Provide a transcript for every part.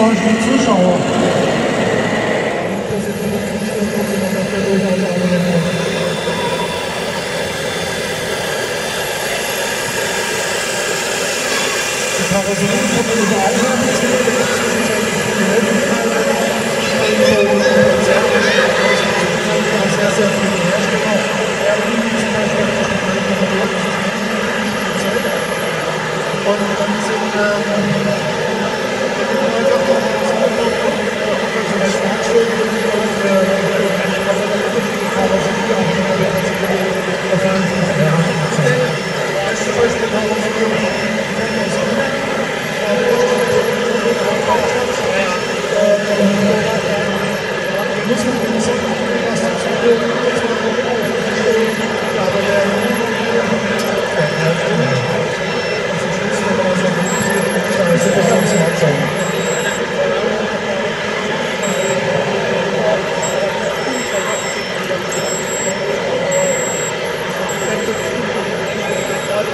enttäuscht die Zuschauer. Die Karosserie kommt überall her, sehr, sehr viele Hersteller. Und dann sind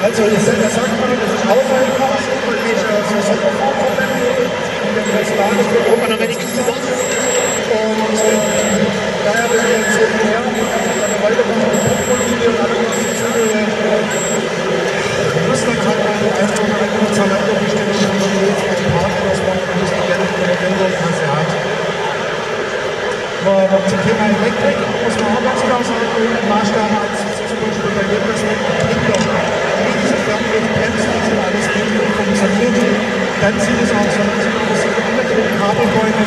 also das sagt man, das ist auch ein Haus, weil ich so Sonderform verwende und der Personal ist auch eine Amerikaner. Und daher bin ich jetzt hier her, eine Weile von der Poppolitik und alle Institutionen muss dann halt einfach eine Zalando-Bestellung von einem Partner, das man ein bisschen Geld von der Geldkasse hat. Aber zum Thema Elektrik muss man auch ganz klar sagen, im Maßstab als zum Beispiel bei dem, dass man alles gut funktioniert. Dann sieht es auch so aus, dass die anderen Kabelbeutel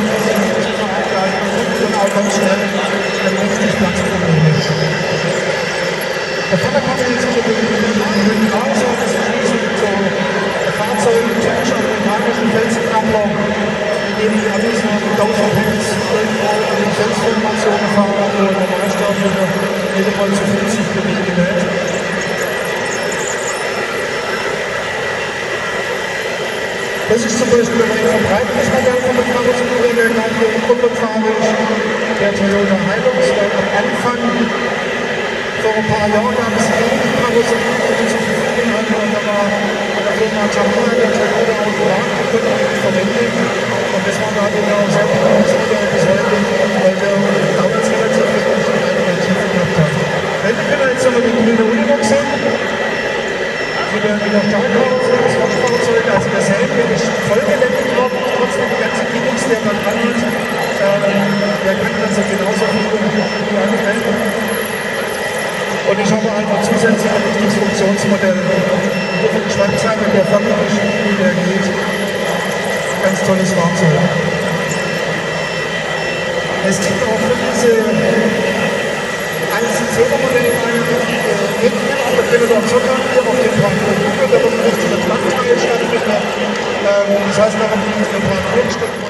sich verabgleiten und auch ganz schnell ein richtig Platzproblem ist. Der Vorderkopf geht sich über den raus, das ist so ein Fahrzeug typisch amerikanischen Felsenkrabbler, mit dem die Amis noch 1000 Pence irgendwo in die Felsformation fahren, wo der Maßstab jede Mal zu 50 Gewicht gewählt. Das ist zum Beispiel ein verbreitetes Modell von der Karosserie, der gleiche Grundfahrig, der Toyota Hilux, weil am Anfang, vor ein paar Jahren, gab es wenig Karosserien, die zur Verfügung hatten, und da war bei der Firma Yamaha der Toyota Autobahn, die konnte man nicht verwenden, und das war gerade auch sehr gutes Modell bis heute, weil der damals relativ wenig Alternativen gehabt hat. Wenn wir jetzt aber die grüne Unimog sehen, mit der Stahlkarosserie, das Waschfahrzeug, also derselbe ist vollgelendet worden, trotzdem die ganze Gimmicks, der man dran hat, der kann also genauso viel wie andere. Und ich habe halt noch zusätzlich ein richtiges Funktionsmodell. Nur von Geschmackssache, der fertig ist, wie der geht. Ganz tolles Fahrzeug. Es gibt auch für diese 1-10er Modelle auf der Präsentation hier auf dem Parcours, da wird ein richtiger Plattteil stattfinden. Das heißt, da wird ein paar Grundstücke